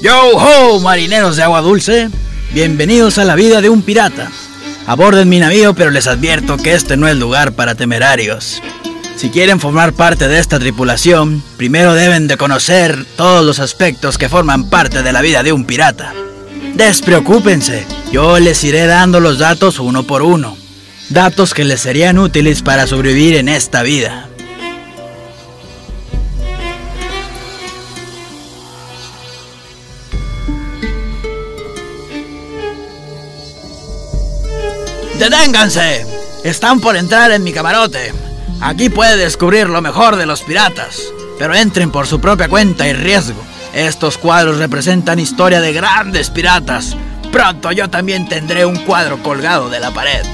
Yo ho, marineros de agua dulce, bienvenidos a la vida de un pirata. Aborden mi navío, pero les advierto que este no es lugar para temerarios. Si quieren formar parte de esta tripulación, primero deben de conocer todos los aspectos que forman parte de la vida de un pirata. Despreocúpense, yo les iré dando los datos uno por uno. Datos que les serían útiles para sobrevivir en esta vida. ¡Deténganse! Están por entrar en mi camarote. Aquí puede descubrir lo mejor de los piratas, pero entren por su propia cuenta y riesgo. Estos cuadros representan historia de grandes piratas. Pronto yo también tendré un cuadro colgado de la pared.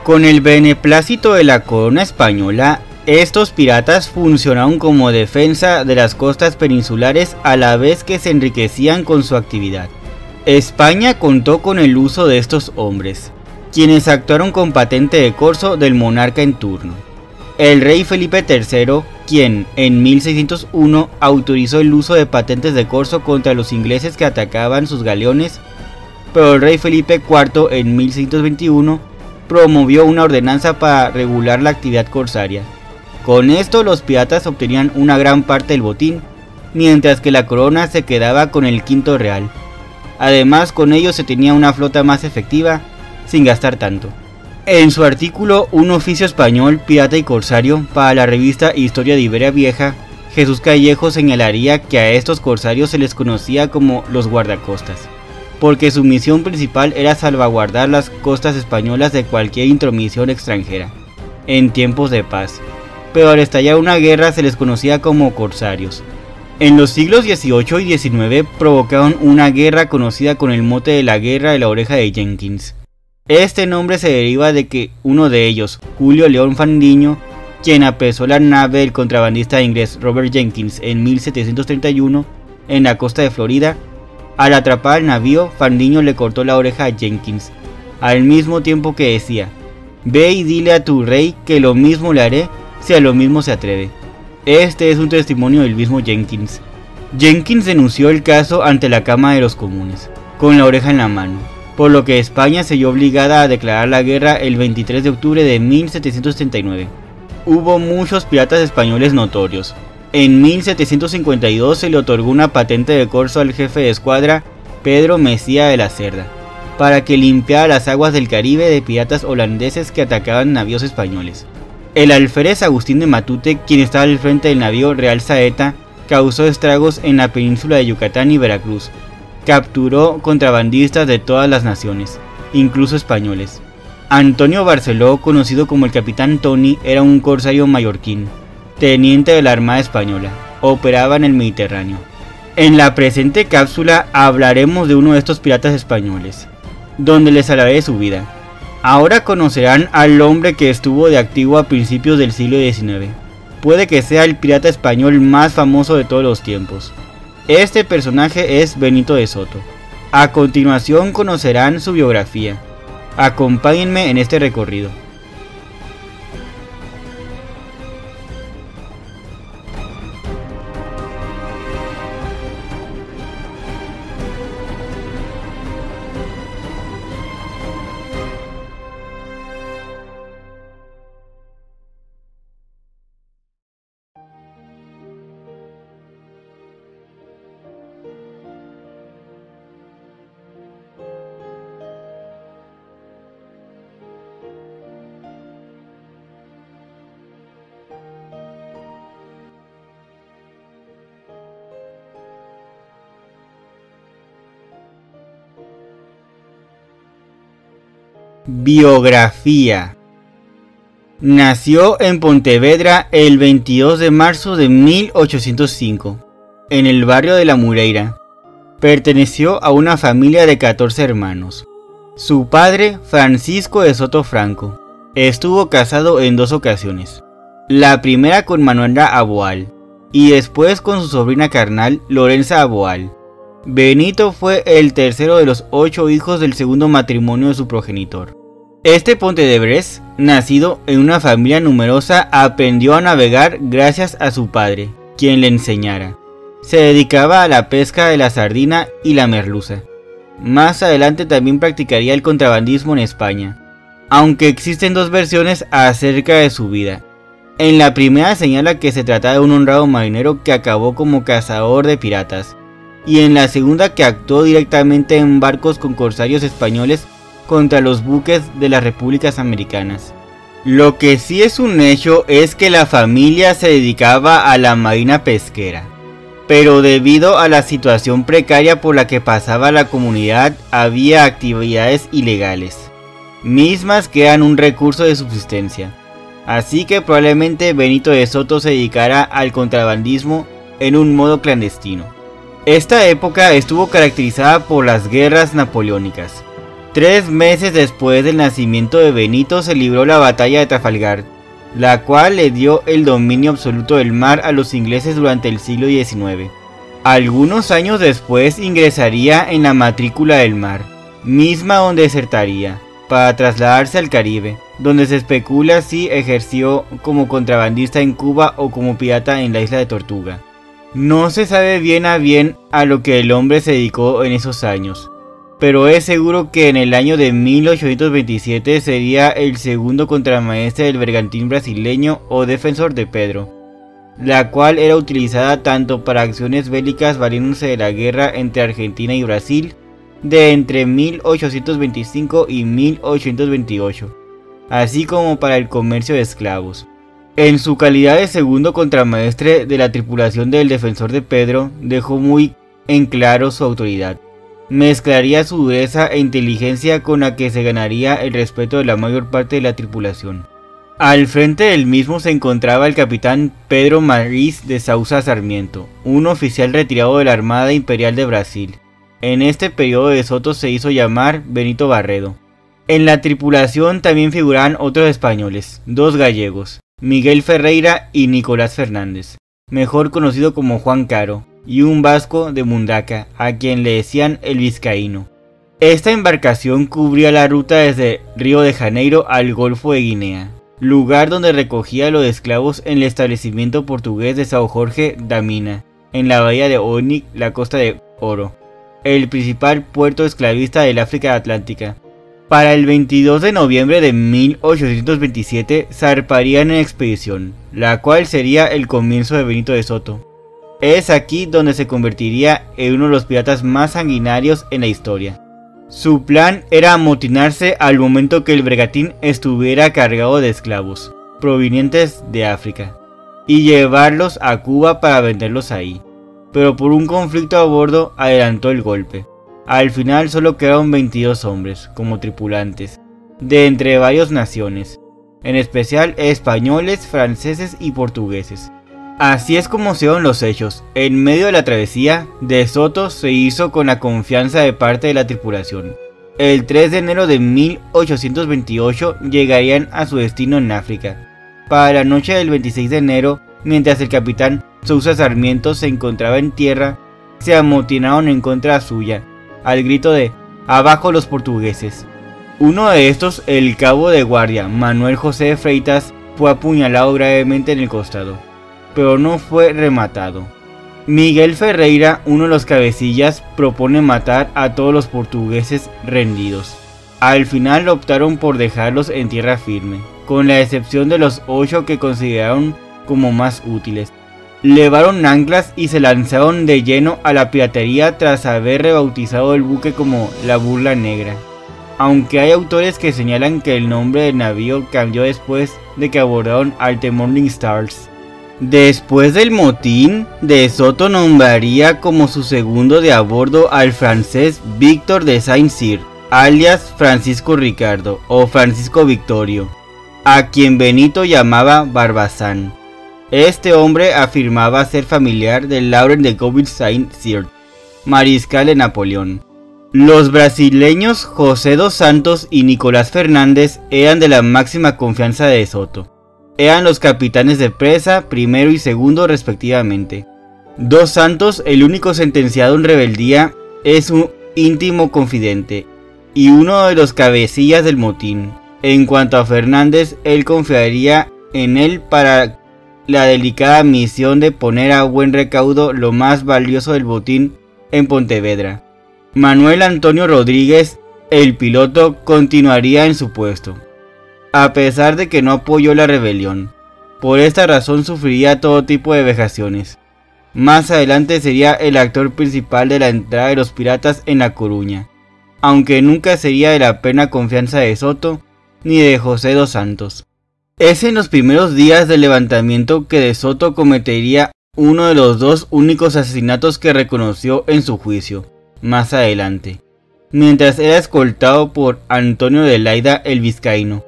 Con el beneplácito de la corona española, estos piratas funcionaron como defensa de las costas peninsulares a la vez que se enriquecían con su actividad. España contó con el uso de estos hombres, quienes actuaron con patente de corso del monarca en turno. El rey Felipe III, quien en 1601 autorizó el uso de patentes de corso contra los ingleses que atacaban sus galeones, pero el rey Felipe IV en 1621 promovió una ordenanza para regular la actividad corsaria. Con esto los piratas obtenían una gran parte del botín, mientras que la corona se quedaba con el quinto real. Además, con ello se tenía una flota más efectiva, sin gastar tanto. En su artículo Un oficio español, pirata y corsario, para la revista Historia de Iberia Vieja, Jesús Callejo señalaría que a estos corsarios se les conocía como los guardacostas, porque su misión principal era salvaguardar las costas españolas de cualquier intromisión extranjera, en tiempos de paz, pero al estallar una guerra se les conocía como corsarios. En los siglos XVIII y XIX provocaron una guerra conocida con el mote de la Guerra de la Oreja de Jenkins. Este nombre se deriva de que uno de ellos, Julio León Fandiño, quien apresó la nave del contrabandista inglés Robert Jenkins en 1731 en la costa de Florida, al atrapar al navío, Fandiño le cortó la oreja a Jenkins, al mismo tiempo que decía: «Ve y dile a tu rey que lo mismo le haré si a lo mismo se atreve». Este es un testimonio del mismo Jenkins. Jenkins denunció el caso ante la Cámara de los Comunes, con la oreja en la mano, por lo que España se vio obligada a declarar la guerra el 23 de octubre de 1779. Hubo muchos piratas españoles notorios. En 1752 se le otorgó una patente de corso al jefe de escuadra Pedro Messía de la Cerda, para que limpiara las aguas del Caribe de piratas holandeses que atacaban navíos españoles. El alférez Agustín de Matute, quien estaba al frente del navío Real Saeta, causó estragos en la península de Yucatán y Veracruz. Capturó contrabandistas de todas las naciones, incluso españoles. Antonio Barceló, conocido como el Capitán Tony, era un corsario mallorquín, teniente de la Armada Española, operaba en el Mediterráneo. En la presente cápsula hablaremos de uno de estos piratas españoles, donde les hablaré de su vida. Ahora conocerán al hombre que estuvo de activo a principios del siglo XIX. Puede que sea el pirata español más famoso de todos los tiempos. Este personaje es Benito de Soto. A continuación conocerán su biografía. Acompáñenme en este recorrido. Biografía. Nació en Pontevedra el 22 de marzo de 1805, en el barrio de La Mureira. Perteneció a una familia de 14 hermanos. Su padre, Francisco de Soto Franco, estuvo casado en 2 ocasiones. La primera con Manuela Aboal y después con su sobrina carnal, Lorenza Aboal. Benito fue el tercero de los 8 hijos del segundo matrimonio de su progenitor. Este pontevedrés, nacido en una familia numerosa, aprendió a navegar gracias a su padre, quien le enseñara. Se dedicaba a la pesca de la sardina y la merluza. Más adelante también practicaría el contrabandismo en España, aunque existen 2 versiones acerca de su vida. En la primera señala que se trata de un honrado marinero que acabó como cazador de piratas, y en la segunda que actuó directamente en barcos con corsarios españoles contra los buques de las repúblicas americanas. Lo que sí es un hecho es que la familia se dedicaba a la marina pesquera, pero debido a la situación precaria por la que pasaba la comunidad había actividades ilegales, mismas que eran un recurso de subsistencia. Así que probablemente Benito de Soto se dedicara al contrabandismo en un modo clandestino. Esta época estuvo caracterizada por las guerras napoleónicas. 3 meses después del nacimiento de Benito se libró la batalla de Trafalgar, la cual le dio el dominio absoluto del mar a los ingleses durante el siglo XIX. Algunos años después ingresaría en la matrícula del mar, misma donde desertaría, para trasladarse al Caribe, donde se especula si ejerció como contrabandista en Cuba o como pirata en la isla de Tortuga. No se sabe bien a lo que el hombre se dedicó en esos años, pero es seguro que en el año de 1827 sería el segundo contramaestre del bergantín brasileño o Defensor de Pedro, la cual era utilizada tanto para acciones bélicas valiéndose de la guerra entre Argentina y Brasil de entre 1825 y 1828, así como para el comercio de esclavos. En su calidad de segundo contramaestre de la tripulación del Defensor de Pedro, dejó muy en claro su autoridad. Mezclaría su dureza e inteligencia con la que se ganaría el respeto de la mayor parte de la tripulación. Al frente del mismo se encontraba el capitán Pedro Maris de Sousa Sarmiento, un oficial retirado de la Armada Imperial de Brasil. En este periodo de Soto se hizo llamar Benito Barredo. En la tripulación también figuraban otros españoles, 2 gallegos, Miguel Ferreira y Nicolás Fernández, mejor conocido como Juan Caro, y un vasco de Mundaca, a quien le decían el Vizcaíno. Esta embarcación cubría la ruta desde Río de Janeiro al Golfo de Guinea, lugar donde recogía a los esclavos en el establecimiento portugués de São Jorge da Mina, en la bahía de Onic, la Costa de Oro, el principal puerto esclavista del África Atlántica. Para el 22 de noviembre de 1827 zarparían en expedición, la cual sería el comienzo de Benito de Soto. Es aquí donde se convertiría en uno de los piratas más sanguinarios en la historia. Su plan era amotinarse al momento que el bergantín estuviera cargado de esclavos, provenientes de África, y llevarlos a Cuba para venderlos ahí. Pero por un conflicto a bordo adelantó el golpe. Al final solo quedaron 22 hombres como tripulantes, de entre varias naciones, en especial españoles, franceses y portugueses. Así es como se dieron los hechos. En medio de la travesía, De Soto se hizo con la confianza de parte de la tripulación. El 3 de enero de 1828 llegarían a su destino en África. Para la noche del 26 de enero, mientras el capitán Sousa Sarmiento se encontraba en tierra, se amotinaron en contra suya, al grito de "¡Abajo los portugueses!". Uno de estos, el cabo de guardia Manuel José de Freitas, fue apuñalado gravemente en el costado, pero no fue rematado. Miguel Ferreira, uno de los cabecillas, propone matar a todos los portugueses rendidos. Al final optaron por dejarlos en tierra firme, con la excepción de los 8 que consideraron como más útiles. Levaron anclas y se lanzaron de lleno a la piratería tras haber rebautizado el buque como la Burla Negra, aunque hay autores que señalan que el nombre del navío cambió después de que abordaron al The Morning Stars. Después del motín, De Soto nombraría como su segundo de a bordo al francés Víctor de Saint-Cyr, alias Francisco Ricardo o Francisco Victorio, a quien Benito llamaba Barbazán. Este hombre afirmaba ser familiar del Laurent de Gouvion Saint-Cyr, mariscal de Napoleón. Los brasileños José dos Santos y Nicolás Fernández eran de la máxima confianza de Soto. Eran los capitanes de presa, primero y segundo respectivamente. Dos Santos, el único sentenciado en rebeldía, es un íntimo confidente y uno de los cabecillas del motín. En cuanto a Fernández, él confiaría en él para la delicada misión de poner a buen recaudo lo más valioso del botín en Pontevedra. Manuel Antonio Rodríguez, el piloto, continuaría en su puesto, a pesar de que no apoyó la rebelión. Por esta razón sufriría todo tipo de vejaciones. Más adelante sería el actor principal de la entrada de los piratas en La Coruña, aunque nunca sería de la plena confianza de Soto ni de José dos Santos. Es en los primeros días del levantamiento que de Soto cometería uno de los dos únicos asesinatos que reconoció en su juicio, más adelante, mientras era escoltado por Antonio de Laida el Vizcaíno.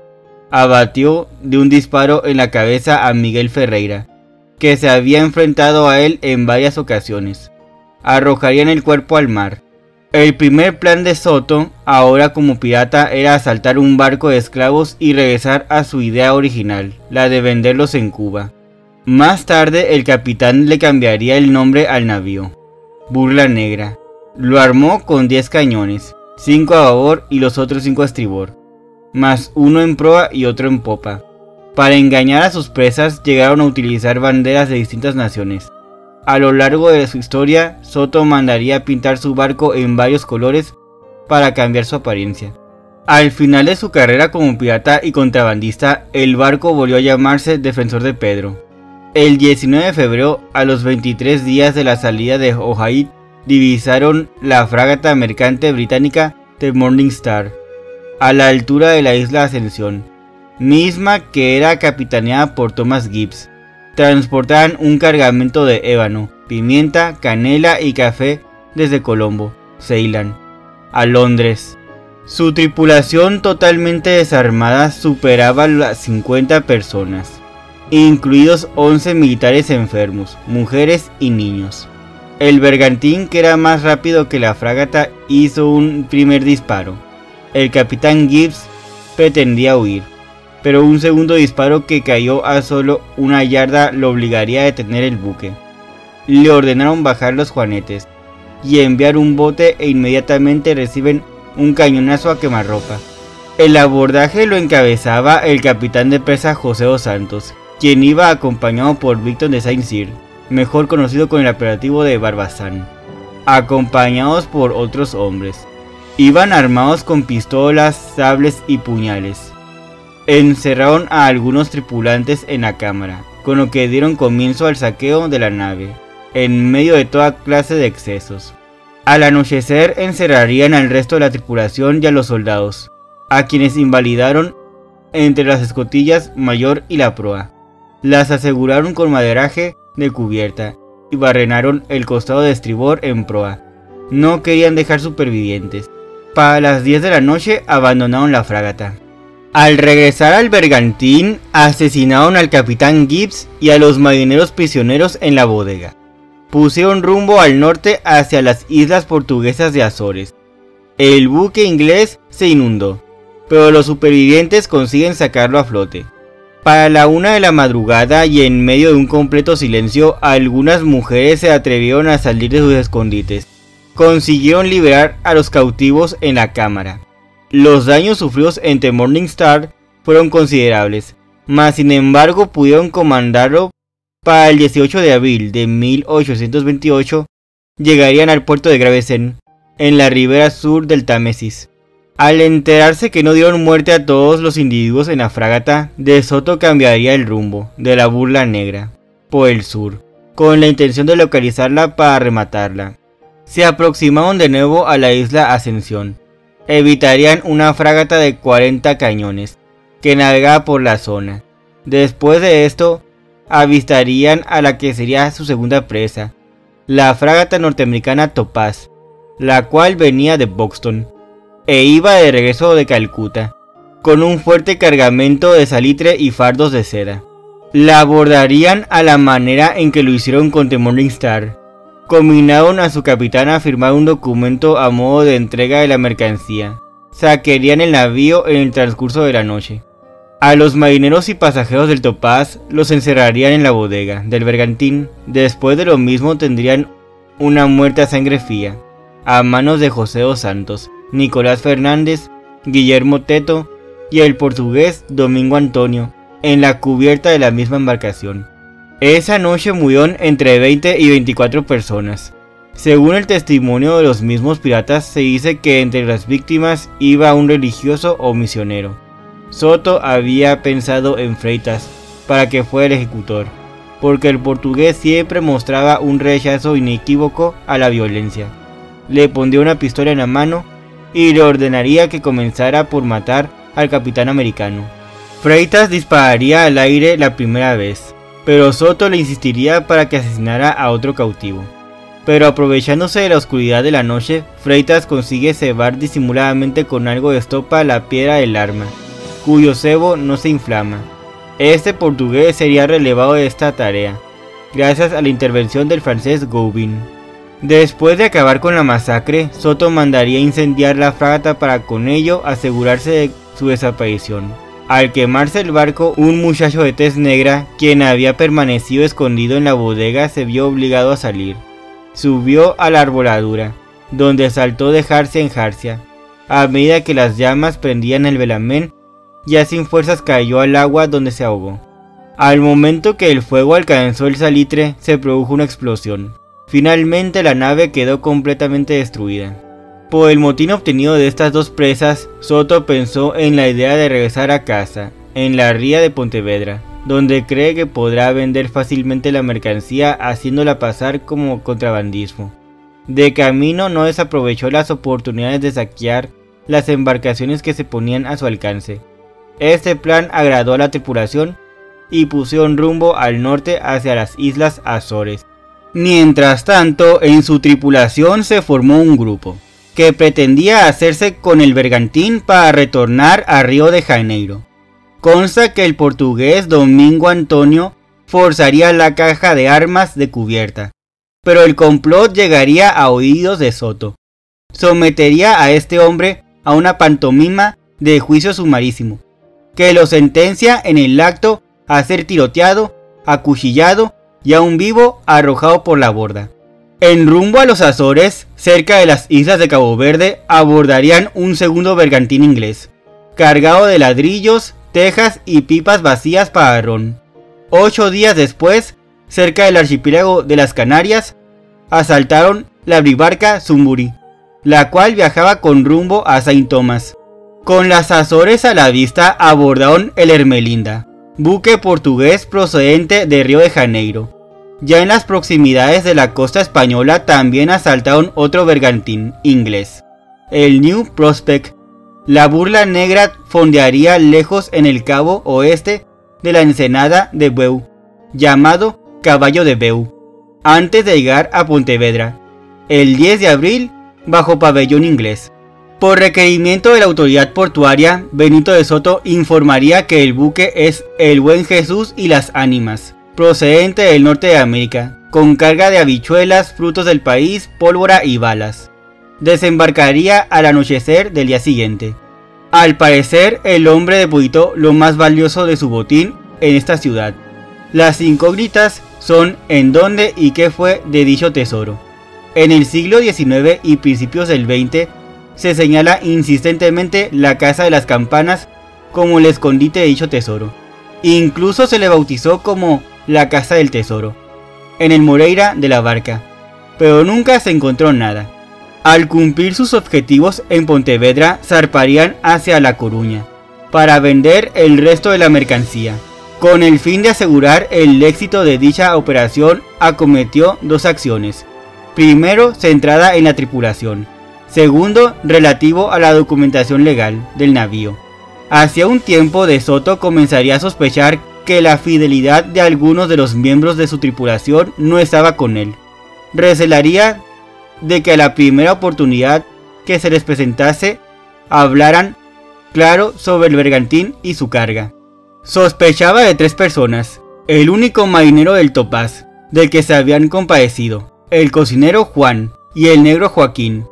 Abatió de un disparo en la cabeza a Miguel Ferreira, que se había enfrentado a él en varias ocasiones. Arrojarían el cuerpo al mar. El primer plan de Soto, ahora como pirata, era asaltar un barco de esclavos y regresar a su idea original, la de venderlos en Cuba. Más tarde el capitán le cambiaría el nombre al navío, Burla Negra. Lo armó con 10 cañones, 5 a babor y los otros 5 a estribor, más uno en proa y otro en popa. Para engañar a sus presas llegaron a utilizar banderas de distintas naciones. A lo largo de su historia, Soto mandaría pintar su barco en varios colores para cambiar su apariencia. Al final de su carrera como pirata y contrabandista, el barco volvió a llamarse Defensor de Pedro. El 19 de febrero, a los 23 días de la salida de Ojai, divisaron la fragata mercante británica The Morning Star, a la altura de la isla Ascensión, misma que era capitaneada por Thomas Gibbs. Transportaban un cargamento de ébano, pimienta, canela y café desde Colombo, Ceilán, a Londres. Su tripulación, totalmente desarmada, superaba las 50 personas, incluidos 11 militares enfermos, mujeres y niños. El bergantín, que era más rápido que la fragata, hizo un primer disparo. El capitán Gibbs pretendía huir, pero un segundo disparo que cayó a solo una yarda lo obligaría a detener el buque. Le ordenaron bajar los juanetes y enviar un bote e inmediatamente reciben un cañonazo a quemarropa. El abordaje lo encabezaba el capitán de presa José dos Santos, quien iba acompañado por Víctor de Saint-Cyr, mejor conocido con el apelativo de Barbazán, acompañados por otros hombres. Iban armados con pistolas, sables y puñales. Encerraron a algunos tripulantes en la cámara, con lo que dieron comienzo al saqueo de la nave, en medio de toda clase de excesos. Al anochecer encerrarían al resto de la tripulación y a los soldados, a quienes invalidaron entre las escotillas mayor y la proa. Las aseguraron con maderaje de cubierta y barrenaron el costado de estribor en proa. No querían dejar supervivientes. Para las 10 de la noche abandonaron la fragata. Al regresar al bergantín, asesinaron al capitán Gibbs y a los marineros prisioneros en la bodega. Pusieron rumbo al norte hacia las islas portuguesas de Azores. El buque inglés se inundó, pero los supervivientes consiguen sacarlo a flote. Para la 1 de la madrugada y en medio de un completo silencio, algunas mujeres se atrevieron a salir de sus escondites. Consiguieron liberar a los cautivos en la cámara. Los daños sufridos en The Morning Star fueron considerables, mas sin embargo pudieron comandarlo. Para el 18 de abril de 1828 llegarían al puerto de Gravesend, en la ribera sur del Támesis. Al enterarse que no dieron muerte a todos los individuos en la fragata, De Soto cambiaría el rumbo de la Burla Negra por el sur, con la intención de localizarla para rematarla. Se aproximaron de nuevo a la isla Ascensión. Evitarían una fragata de 40 cañones que navegaba por la zona. Después de esto, avistarían a la que sería su segunda presa, la fragata norteamericana Topaz, la cual venía de Buxton. e iba de regreso de Calcuta, con un fuerte cargamento de salitre y fardos de seda. La abordarían a la manera en que lo hicieron con The Morning Star. Combinaron a su capitán a firmar un documento a modo de entrega de la mercancía. Saquearían el navío en el transcurso de la noche. A los marineros y pasajeros del Topaz los encerrarían en la bodega del bergantín. Después de lo mismo tendrían una muerte a sangre fría, a manos de José dos Santos, Nicolás Fernández, Guillermo Teto y el portugués Domingo Antonio, en la cubierta de la misma embarcación. Esa noche murieron entre 20 y 24 personas. Según el testimonio de los mismos piratas, se dice que entre las víctimas iba un religioso o misionero. Soto había pensado en Freitas para que fuera el ejecutor, porque el portugués siempre mostraba un rechazo inequívoco a la violencia. Le pondría una pistola en la mano y le ordenaría que comenzara por matar al capitán americano. Freitas dispararía al aire la primera vez, pero Soto le insistiría para que asesinara a otro cautivo. Pero aprovechándose de la oscuridad de la noche, Freitas consigue cebar disimuladamente con algo de estopa la piedra del arma, cuyo cebo no se inflama. Este portugués sería relevado de esta tarea, gracias a la intervención del francés Goubin. Después de acabar con la masacre, Soto mandaría incendiar la fragata para con ello asegurarse de su desaparición. Al quemarse el barco, un muchacho de tez negra, quien había permanecido escondido en la bodega, se vio obligado a salir. Subió a la arboladura, donde saltó de jarcia en jarcia. A medida que las llamas prendían el velamén, ya sin fuerzas cayó al agua, donde se ahogó. Al momento que el fuego alcanzó el salitre, se produjo una explosión. Finalmente la nave quedó completamente destruida. Por el motín obtenido de estas dos presas, Soto pensó en la idea de regresar a casa, en la ría de Pontevedra, donde cree que podrá vender fácilmente la mercancía haciéndola pasar como contrabandismo. De camino no desaprovechó las oportunidades de saquear las embarcaciones que se ponían a su alcance. Este plan agradó a la tripulación y pusieron rumbo al norte hacia las islas Azores. Mientras tanto, en su tripulación se formó un grupo que pretendía hacerse con el bergantín para retornar a Río de Janeiro. Consta que el portugués Domingo Antonio forzaría la caja de armas de cubierta, pero el complot llegaría a oídos de Soto. Sometería a este hombre a una pantomima de juicio sumarísimo, que lo sentencia en el acto a ser tiroteado, acuchillado y aún vivo arrojado por la borda. En rumbo a los Azores, cerca de las islas de Cabo Verde, abordarían un segundo bergantín inglés, cargado de ladrillos, tejas y pipas vacías para ron. 8 días después, cerca del archipiélago de las Canarias, asaltaron la bribarca Zumburi, la cual viajaba con rumbo a Saint Thomas. Con las Azores a la vista, abordaron el Hermelinda, buque portugués procedente de Río de Janeiro. Ya en las proximidades de la costa española también asaltaron otro bergantín inglés, el New Prospect. La burla negra fondearía lejos en el cabo oeste de la ensenada de Beu, llamado Caballo de Beu, antes de llegar a Pontevedra, el 10 de abril, bajo pabellón inglés. Por requerimiento de la autoridad portuaria, Benito de Soto informaría que el buque es el Buen Jesús y las Ánimas, procedente del norte de América, con carga de habichuelas, frutos del país, pólvora y balas. Desembarcaría al anochecer del día siguiente. Al parecer, el hombre depositó lo más valioso de su botín en esta ciudad. Las incógnitas son en dónde y qué fue de dicho tesoro. En el siglo XIX y principios del XX, se señala insistentemente la Casa de las Campanas como el escondite de dicho tesoro. Incluso se le bautizó como la Casa del Tesoro, en el Moreira de la Barca, pero nunca se encontró nada. Al cumplir sus objetivos en Pontevedra, zarparían hacia La Coruña, para vender el resto de la mercancía. Con el fin de asegurar el éxito de dicha operación, acometió dos acciones. Primero, centrada en la tripulación. Segundo, relativo a la documentación legal del navío. Hacia un tiempo, De Soto comenzaría a sospechar que la fidelidad de algunos de los miembros de su tripulación no estaba con él. Recelaría de que a la primera oportunidad que se les presentase hablaran claro sobre el bergantín y su carga. Sospechaba de 3 personas: el único marinero del Topaz, del que se habían compadecido, el cocinero Juan y el negro Joaquín.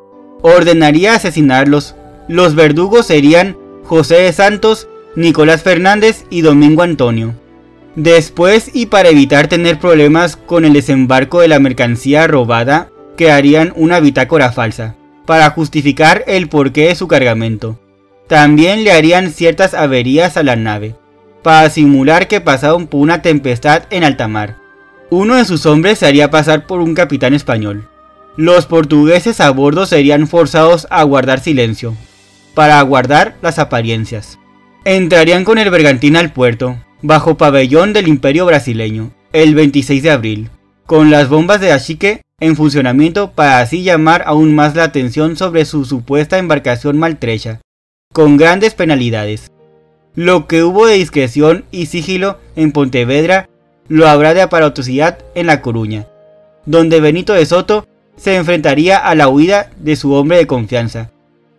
Ordenaría asesinarlos. Los verdugos serían José de Santos, Nicolás Fernández y Domingo Antonio. Después, y para evitar tener problemas con el desembarco de la mercancía robada, crearían una bitácora falsa, para justificar el porqué de su cargamento. También le harían ciertas averías a la nave, para simular que pasaban por una tempestad en alta mar. Uno de sus hombres se haría pasar por un capitán español. Los portugueses a bordo serían forzados a guardar silencio, para guardar las apariencias. Entrarían con el bergantín al puerto, bajo pabellón del Imperio brasileño, el 26 de abril, con las bombas de achique en funcionamiento para así llamar aún más la atención sobre su supuesta embarcación maltrecha, con grandes penalidades. Lo que hubo de discreción y sigilo en Pontevedra, lo habrá de aparatosidad en La Coruña, donde Benito de Soto se enfrentaría a la huida de su hombre de confianza,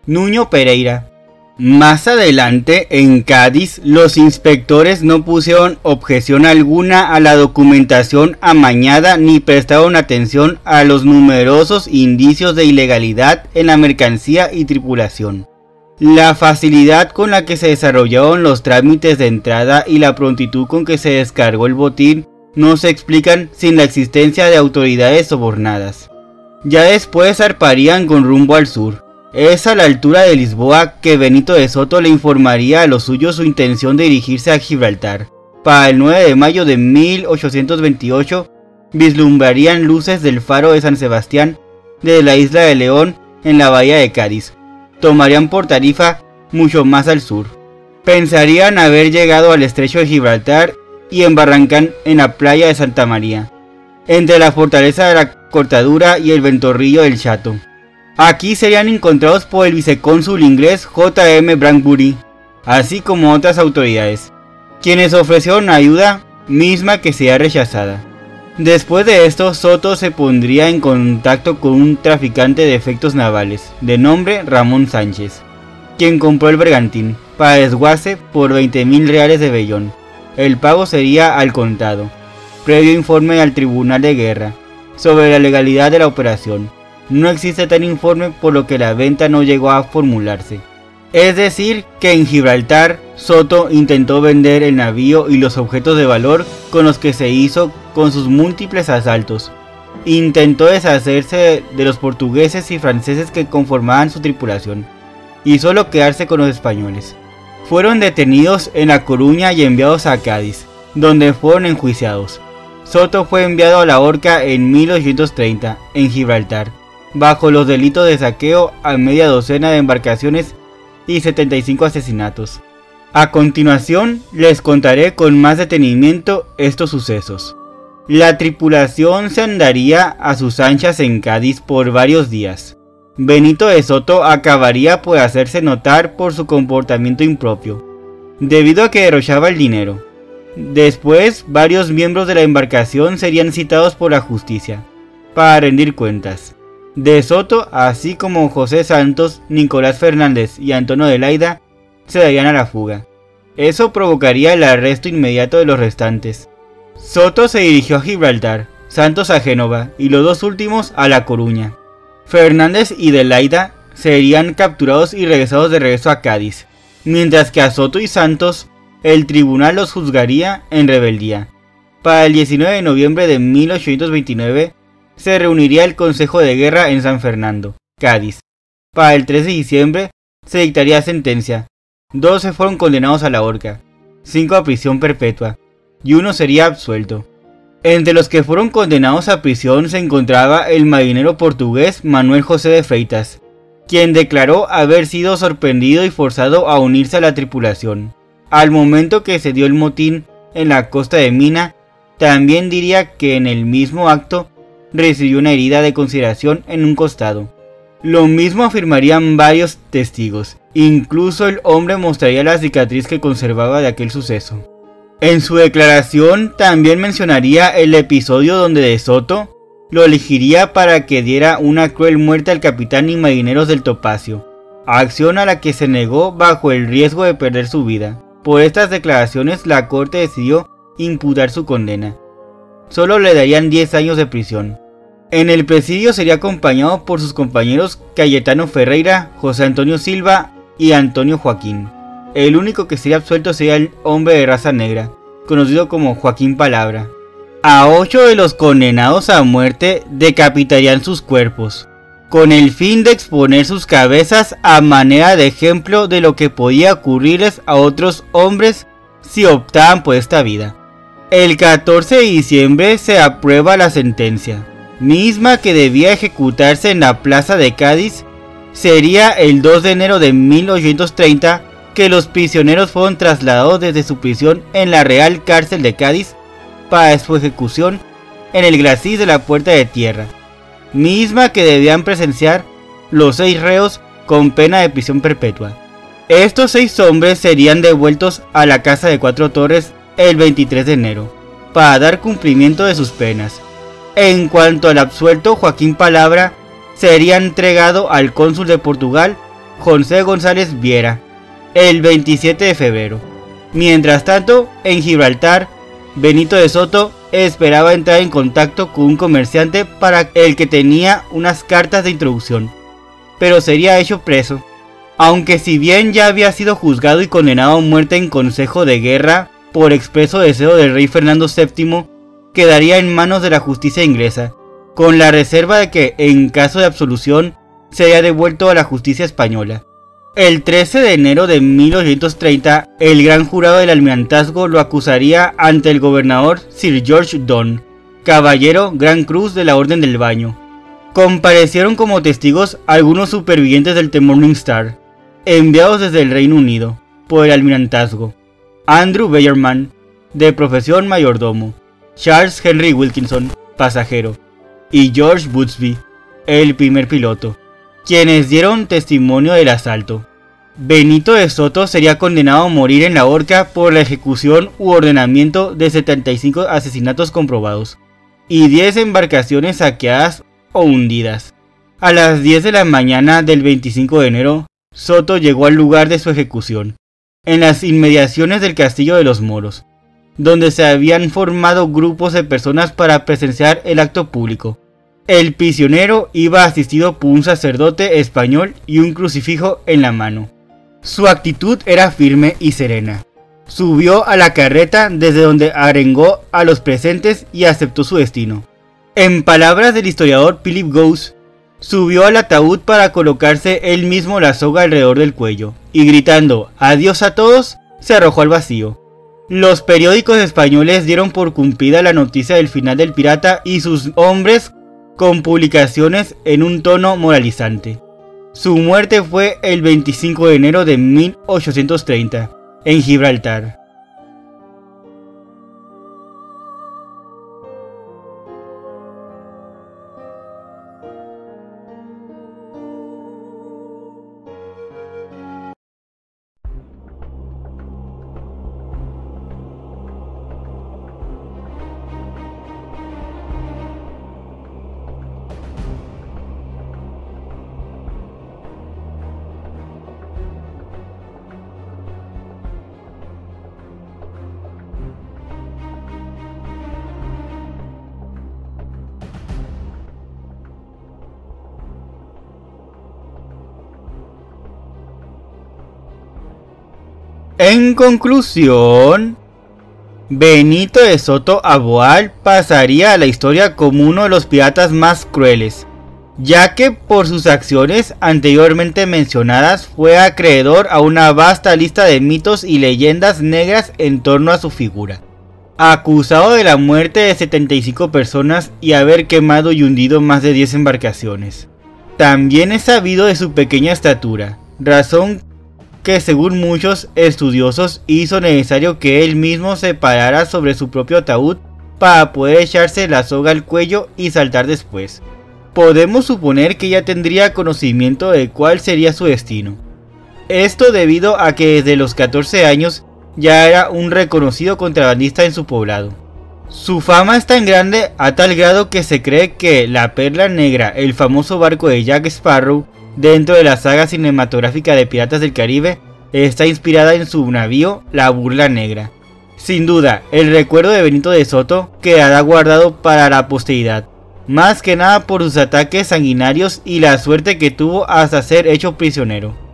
Nuño Pereira. Más adelante, en Cádiz, los inspectores no pusieron objeción alguna a la documentación amañada ni prestaron atención a los numerosos indicios de ilegalidad en la mercancía y tripulación. La facilidad con la que se desarrollaron los trámites de entrada y la prontitud con que se descargó el botín no se explican sin la existencia de autoridades sobornadas. Ya después zarparían con rumbo al sur. Es a la altura de Lisboa que Benito de Soto le informaría a los suyos su intención de dirigirse a Gibraltar. Para el 9 de mayo de 1828 vislumbrarían luces del faro de San Sebastián desde la isla de León en la bahía de Cádiz. Tomarían por Tarifa mucho más al sur. Pensarían haber llegado al estrecho de Gibraltar y embarrancan en la playa de Santa María, entre la fortaleza de la Cortadura y el ventorrillo del Chato. Aquí serían encontrados por el vicecónsul inglés J.M. Bradbury, así como otras autoridades, quienes ofrecieron ayuda misma que sería rechazada. Después de esto, Soto se pondría en contacto con un traficante de efectos navales, de nombre Ramón Sánchez, quien compró el bergantín, para desguace por 20.000 reales de vellón. El pago sería al contado, previo informe al Tribunal de Guerra, sobre la legalidad de la operación. No existe tal informe, por lo que la venta no llegó a formularse. Es decir, que en Gibraltar, Soto intentó vender el navío y los objetos de valor con los que se hizo con sus múltiples asaltos. Intentó deshacerse de los portugueses y franceses que conformaban su tripulación, y solo quedarse con los españoles. Fueron detenidos en La Coruña y enviados a Cádiz, donde fueron enjuiciados. Soto fue enviado a la horca en 1830, en Gibraltar, bajo los delitos de saqueo a media docena de embarcaciones y 75 asesinatos. A continuación, les contaré con más detenimiento estos sucesos. La tripulación se andaría a sus anchas en Cádiz por varios días. Benito de Soto acabaría por hacerse notar por su comportamiento impropio, debido a que derrochaba el dinero. Después, varios miembros de la embarcación serían citados por la justicia, para rendir cuentas. De Soto, así como José Santos, Nicolás Fernández y Antonio de Layda, se darían a la fuga. Eso provocaría el arresto inmediato de los restantes. Soto se dirigió a Gibraltar, Santos a Génova y los dos últimos a La Coruña. Fernández y de Layda serían capturados y regresados de regreso a Cádiz, mientras que a Soto y Santos el tribunal los juzgaría en rebeldía. Para el 19 de noviembre de 1829 se reuniría el Consejo de Guerra en San Fernando, Cádiz. Para el 3 de diciembre se dictaría sentencia. 12 fueron condenados a la horca, 5 a prisión perpetua y 1 sería absuelto. Entre los que fueron condenados a prisión se encontraba el marinero portugués Manuel José de Freitas, quien declaró haber sido sorprendido y forzado a unirse a la tripulación. Al momento que se dio el motín en la costa de Mina, también diría que en el mismo acto recibió una herida de consideración en un costado. Lo mismo afirmarían varios testigos, incluso el hombre mostraría la cicatriz que conservaba de aquel suceso. En su declaración también mencionaría el episodio donde De Soto lo elegiría para que diera una cruel muerte al capitán y marineros del Topacio, acción a la que se negó bajo el riesgo de perder su vida. Por estas declaraciones la corte decidió imputar su condena. Solo le darían 10 años de prisión. En el presidio sería acompañado por sus compañeros Cayetano Ferreira, José Antonio Silva y Antonio Joaquín. El único que sería absuelto sería el hombre de raza negra, conocido como Joaquín Palabra. A 8 de los condenados a muerte decapitarían sus cuerpos, con el fin de exponer sus cabezas a manera de ejemplo de lo que podía ocurrirles a otros hombres si optaban por esta vida. El 14 de diciembre se aprueba la sentencia, misma que debía ejecutarse en la plaza de Cádiz. Sería el 2 de enero de 1830 que los prisioneros fueron trasladados desde su prisión en la Real Cárcel de Cádiz para su ejecución en el glacis de la Puerta de Tierra, misma que debían presenciar los 6 reos con pena de prisión perpetua. Estos 6 hombres serían devueltos a la Casa de 4 Torres el 23 de enero para dar cumplimiento de sus penas. En cuanto al absuelto Joaquín Palabra, sería entregado al cónsul de Portugal, José González Viera, el 27 de febrero. Mientras tanto, en Gibraltar, Benito de Soto esperaba entrar en contacto con un comerciante para el que tenía unas cartas de introducción, pero sería hecho preso. Aunque si bien ya había sido juzgado y condenado a muerte en consejo de guerra por expreso deseo del rey Fernando VII, quedaría en manos de la justicia inglesa, con la reserva de que, en caso de absolución, sería devuelto a la justicia española. El 13 de enero de 1830, el gran jurado del almirantazgo lo acusaría ante el gobernador Sir George Donne, caballero Gran Cruz de la Orden del Baño. Comparecieron como testigos algunos supervivientes del The Morning Star, enviados desde el Reino Unido por el almirantazgo: Andrew Bayerman, de profesión mayordomo, Charles Henry Wilkinson, pasajero, y George Boothby, el primer piloto, quienes dieron testimonio del asalto. Benito de Soto sería condenado a morir en la horca por la ejecución u ordenamiento de 75 asesinatos comprobados y 10 embarcaciones saqueadas o hundidas. A las 10 de la mañana del 25 de enero, Soto llegó al lugar de su ejecución, en las inmediaciones del Castillo de los Moros, donde se habían formado grupos de personas para presenciar el acto público. El prisionero iba asistido por un sacerdote español y un crucifijo en la mano. Su actitud era firme y serena. Subió a la carreta desde donde arengó a los presentes y aceptó su destino. En palabras del historiador Philip Gosse, subió al ataúd para colocarse él mismo la soga alrededor del cuello y, gritando "adiós a todos", se arrojó al vacío. Los periódicos españoles dieron por cumplida la noticia del final del pirata y sus hombres con publicaciones en un tono moralizante. Su muerte fue el 25 de enero de 1830, en Gibraltar. En conclusión, Benito de Soto Aboal pasaría a la historia como uno de los piratas más crueles, ya que por sus acciones anteriormente mencionadas fue acreedor a una vasta lista de mitos y leyendas negras en torno a su figura. Acusado de la muerte de 75 personas y haber quemado y hundido más de 10 embarcaciones. También es sabido de su pequeña estatura, razón que según muchos estudiosos hizo necesario que él mismo se parara sobre su propio ataúd para poder echarse la soga al cuello y saltar después. Podemos suponer que ya tendría conocimiento de cuál sería su destino. Esto debido a que desde los 14 años ya era un reconocido contrabandista en su poblado. Su fama es tan grande a tal grado que se cree que la Perla Negra, el famoso barco de Jack Sparrow, dentro de la saga cinematográfica de Piratas del Caribe, está inspirada en su navío, la Burla Negra. Sin duda, el recuerdo de Benito de Soto quedará guardado para la posteridad, más que nada por sus ataques sanguinarios y la suerte que tuvo hasta ser hecho prisionero.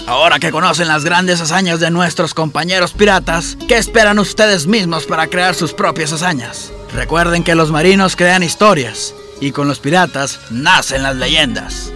Ahora que conocen las grandes hazañas de nuestros compañeros piratas, ¿qué esperan ustedes mismos para crear sus propias hazañas? Recuerden que los marinos crean historias y con los piratas nacen las leyendas.